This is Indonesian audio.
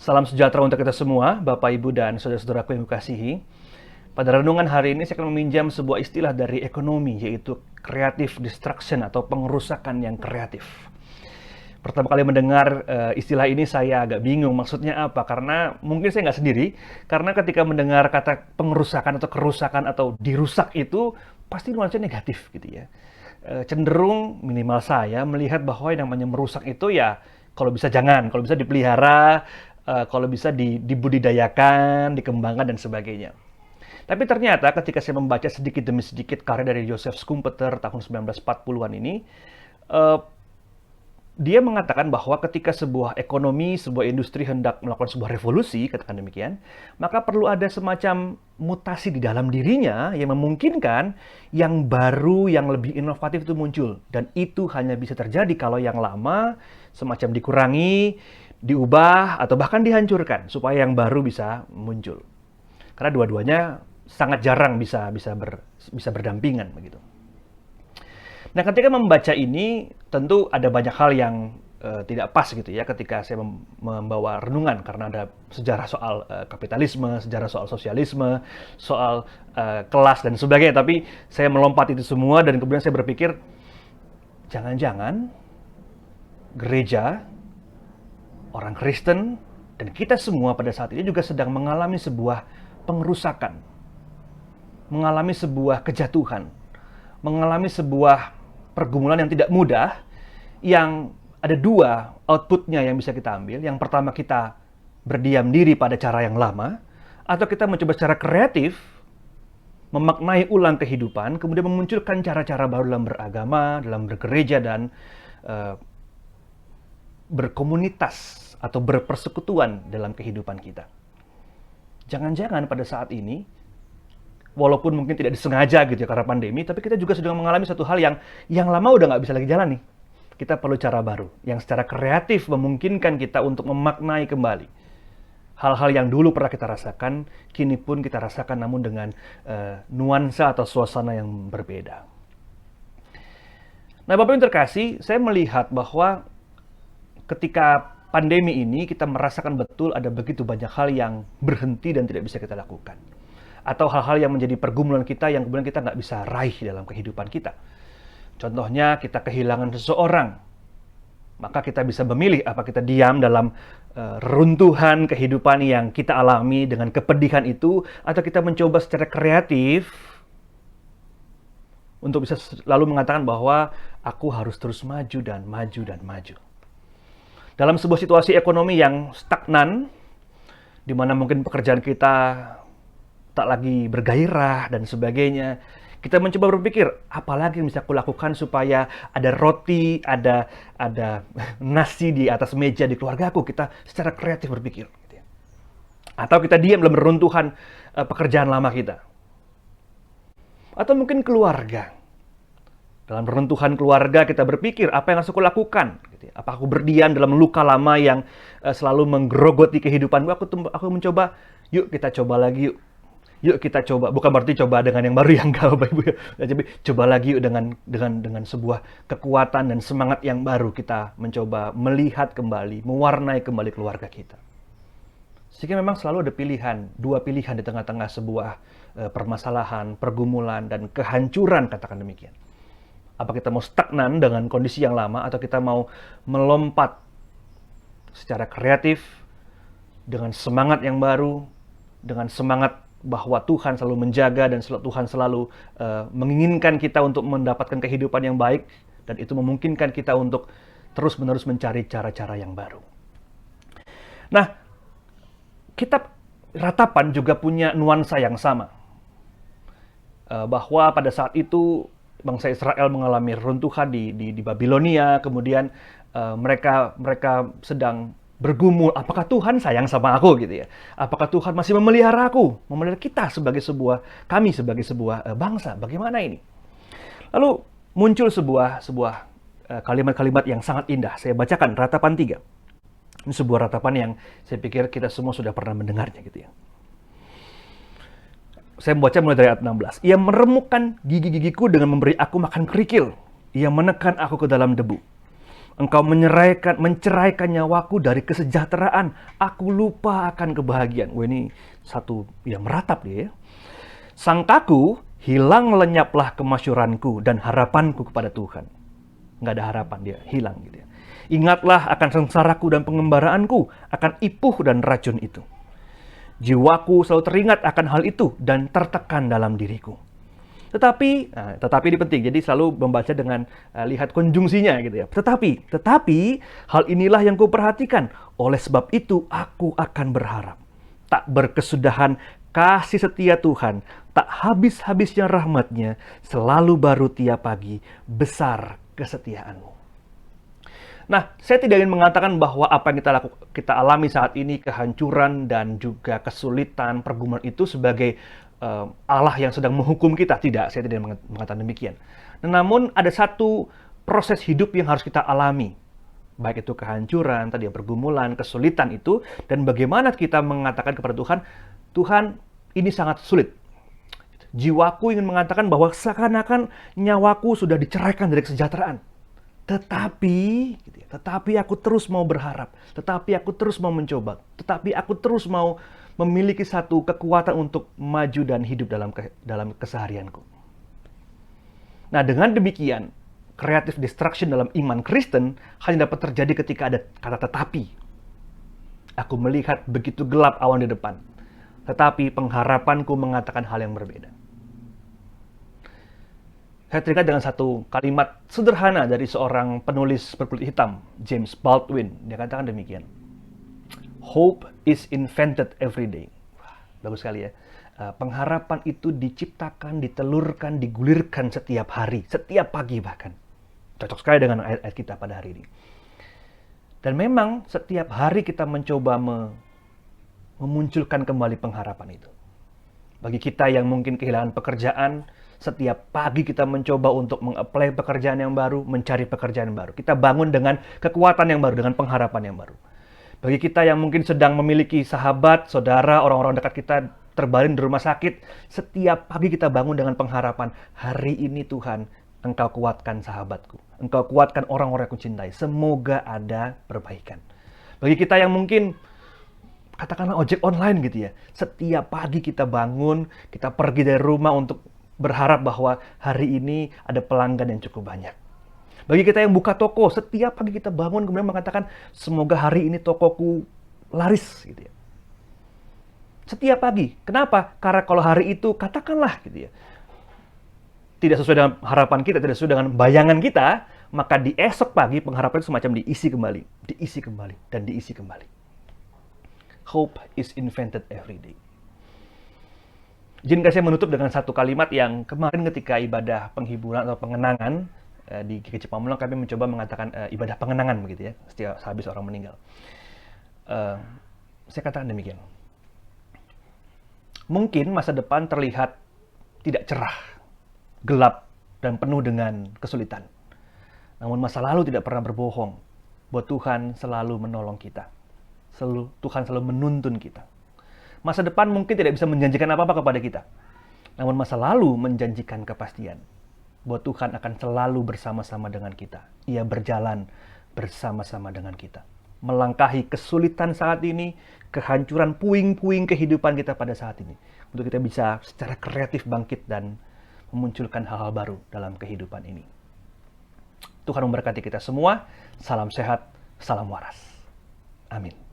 Salam sejahtera untuk kita semua, Bapak, Ibu, dan saudara-saudaraku yang kukasihi. Pada renungan hari ini saya akan meminjam sebuah istilah dari ekonomi, yaitu creative destruction atau pengerusakan yang kreatif. Pertama kali mendengar istilah ini saya agak bingung maksudnya apa, karena mungkin saya nggak sendiri, karena ketika mendengar kata pengerusakan atau kerusakan atau dirusak itu pasti nuansanya negatif gitu ya. Cenderung minimal saya melihat bahwa yang namanya merusak itu ya kalau bisa jangan, kalau bisa dipelihara, kalau bisa dibudidayakan, dikembangkan dan sebagainya. Tapi ternyata ketika saya membaca sedikit demi sedikit karya dari Joseph Schumpeter tahun 1940-an ini, eh, dia mengatakan bahwa ketika sebuah ekonomi, sebuah industri hendak melakukan sebuah revolusi, katakan demikian, maka perlu ada semacam mutasi di dalam dirinya yang memungkinkan yang baru, yang lebih inovatif itu muncul. Dan itu hanya bisa terjadi kalau yang lama semacam dikurangi, diubah, atau bahkan dihancurkan supaya yang baru bisa muncul. Karena dua-duanya sangat jarang bisa berdampingan begitu. Nah, ketika membaca ini, tentu ada banyak hal yang tidak pas gitu ya ketika saya membawa renungan, karena ada sejarah soal kapitalisme, sejarah soal sosialisme, soal kelas dan sebagainya. Tapi saya melompat itu semua dan kemudian saya berpikir, jangan-jangan gereja, orang Kristen, dan kita semua pada saat ini juga sedang mengalami sebuah pengerusakan, mengalami sebuah kejatuhan, mengalami sebuah pergumulan yang tidak mudah, yang ada dua outputnya yang bisa kita ambil. Yang pertama, kita berdiam diri pada cara yang lama, atau kita mencoba secara kreatif memaknai ulang kehidupan, kemudian memunculkan cara-cara baru dalam beragama, dalam bergereja, dan berkomunitas atau berpersekutuan dalam kehidupan kita. Jangan-jangan pada saat ini, walaupun mungkin tidak disengaja gitu ya karena pandemi, tapi kita juga sedang mengalami satu hal yang lama udah nggak bisa lagi jalan nih. Kita perlu cara baru, yang secara kreatif memungkinkan kita untuk memaknai kembali hal-hal yang dulu pernah kita rasakan, kini pun kita rasakan namun dengan nuansa atau suasana yang berbeda. Nah, Bapak yang terkasih, saya melihat bahwa ketika pandemi ini kita merasakan betul ada begitu banyak hal yang berhenti dan tidak bisa kita lakukan. Atau hal-hal yang menjadi pergumulan kita yang kemudian kita nggak bisa raih dalam kehidupan kita. Contohnya kita kehilangan seseorang, maka kita bisa memilih apa kita diam dalam reruntuhan kehidupan yang kita alami dengan kepedihan itu, atau kita mencoba secara kreatif untuk bisa lalu mengatakan bahwa aku harus terus maju dan maju dan maju. Dalam sebuah situasi ekonomi yang stagnan, di mana mungkin pekerjaan kita tak lagi bergairah dan sebagainya, kita mencoba berpikir, apalagi yang bisa aku lakukan supaya ada roti, ada nasi di atas meja di keluarga aku. Kita secara kreatif berpikir. Atau kita diam dalam reruntuhan pekerjaan lama kita. Atau mungkin keluarga. Dalam reruntuhan keluarga kita berpikir, apa yang harus aku lakukan? Apa aku berdiam dalam luka lama yang selalu menggerogoti kehidupanku? Aku mencoba, yuk kita coba lagi yuk. Yuk kita coba, bukan berarti coba dengan yang baru yang enggak, Bapak Ibu ya. Tapi coba lagi yuk dengan sebuah kekuatan dan semangat yang baru, kita mencoba melihat kembali, mewarnai kembali keluarga kita. Sehingga memang selalu ada pilihan, dua pilihan di tengah-tengah sebuah permasalahan, pergumulan, dan kehancuran, katakan demikian. Apa kita mau stagnan dengan kondisi yang lama, atau kita mau melompat secara kreatif, dengan semangat yang baru, dengan semangat bahwa Tuhan selalu menjaga dan Tuhan selalu menginginkan kita untuk mendapatkan kehidupan yang baik, dan itu memungkinkan kita untuk terus-menerus mencari cara-cara yang baru. Nah, kitab Ratapan juga punya nuansa yang sama, bahwa pada saat itu bangsa Israel mengalami runtuhan di Babilonia, kemudian mereka sedang bergumul, apakah Tuhan sayang sama aku gitu ya? Apakah Tuhan masih memelihara aku, memelihara kita kami sebagai sebuah bangsa? Bagaimana ini? Lalu muncul sebuah kalimat-kalimat yang sangat indah. Saya bacakan Ratapan 3. Ini sebuah ratapan yang saya pikir kita semua sudah pernah mendengarnya gitu ya. Saya membaca mulai dari ayat 16. Ia meremukkan gigi-gigiku dengan memberi aku makan kerikil. Ia menekan aku ke dalam debu. Engkau menceraikan nyawaku dari kesejahteraan. Aku lupa akan kebahagiaan. Wah, ini satu yang meratap dia ya. Sangkaku, hilang lenyaplah kemasyuranku dan harapanku kepada Tuhan. Nggak ada harapan, dia hilang gitu ya. Ingatlah akan sengsaraku dan pengembaraanku, akan ipuh dan racun itu. Jiwaku selalu teringat akan hal itu dan tertekan dalam diriku. Tetapi ini penting, jadi selalu membaca dengan lihat konjungsinya gitu ya. Tetapi hal inilah yang kuperhatikan. Oleh sebab itu aku akan berharap. Tak berkesudahan kasih setia Tuhan, tak habis-habisnya rahmatnya, selalu baru tiap pagi, besar kesetiaanmu. Nah, saya tidak ingin mengatakan bahwa apa yang kita alami saat ini, kehancuran dan juga kesulitan, pergumulan itu sebagai Allah yang sedang menghukum kita. Tidak, saya tidak mengatakan demikian. Namun ada satu proses hidup yang harus kita alami. Baik itu kehancuran, tadi pergumulan, kesulitan itu, dan bagaimana kita mengatakan kepada Tuhan, Tuhan, ini sangat sulit. Jiwaku ingin mengatakan bahwa seakan-akan nyawaku sudah diceraikan dari kesejahteraan. Tetapi aku terus mau berharap, tetapi aku terus mau mencoba, tetapi aku terus mau memiliki satu kekuatan untuk maju dan hidup dalam keseharianku. Nah, dengan demikian, creative destruction dalam iman Kristen hanya dapat terjadi ketika ada kata tetapi. Aku melihat begitu gelap awan di depan, tetapi pengharapanku mengatakan hal yang berbeda. Saya teringat dengan satu kalimat sederhana dari seorang penulis berkulit hitam, James Baldwin. Dia katakan demikian. Hope is invented every day. Bagus sekali ya. Pengharapan itu diciptakan, ditelurkan, digulirkan setiap hari, setiap pagi bahkan. Cocok sekali dengan ayat kita pada hari ini. Dan memang setiap hari kita mencoba memunculkan kembali pengharapan itu. Bagi kita yang mungkin kehilangan pekerjaan, setiap pagi kita mencoba untuk meng-apply pekerjaan yang baru, mencari pekerjaan yang baru. Kita bangun dengan kekuatan yang baru, dengan pengharapan yang baru. Bagi kita yang mungkin sedang memiliki sahabat, saudara, orang-orang dekat kita terbaring di rumah sakit, setiap pagi kita bangun dengan pengharapan, hari ini Tuhan, Engkau kuatkan sahabatku. Engkau kuatkan orang-orang yang kucintai. Semoga ada perbaikan. Bagi kita yang mungkin katakanlah ojek online gitu ya. Setiap pagi kita bangun, kita pergi dari rumah untuk berharap bahwa hari ini ada pelanggan yang cukup banyak. Bagi kita yang buka toko, setiap pagi kita bangun kemudian mengatakan, semoga hari ini tokoku laris gitu ya. Setiap pagi. Kenapa? Karena kalau hari itu katakanlah gitu ya, tidak sesuai dengan harapan kita, tidak sesuai dengan bayangan kita, maka di esok pagi pengharapan itu semacam diisi kembali, dan diisi kembali. Hope is invented every day. Izinkan saya menutup dengan satu kalimat yang kemarin ketika ibadah penghiburan atau pengenangan di GKJ Pamulang kami mencoba mengatakan ibadah pengenangan begitu ya, setiap habis orang meninggal. Saya katakan demikian. Mungkin masa depan terlihat tidak cerah, gelap, dan penuh dengan kesulitan. Namun masa lalu tidak pernah berbohong bahwa Tuhan selalu menolong kita. Tuhan selalu menuntun kita. Masa depan mungkin tidak bisa menjanjikan apa-apa kepada kita. Namun masa lalu menjanjikan kepastian bahwa Tuhan akan selalu bersama-sama dengan kita. Ia berjalan bersama-sama dengan kita. Melangkahi kesulitan saat ini, kehancuran puing-puing kehidupan kita pada saat ini. Untuk kita bisa secara kreatif bangkit dan memunculkan hal-hal baru dalam kehidupan ini. Tuhan memberkati kita semua. Salam sehat, salam waras. Amin.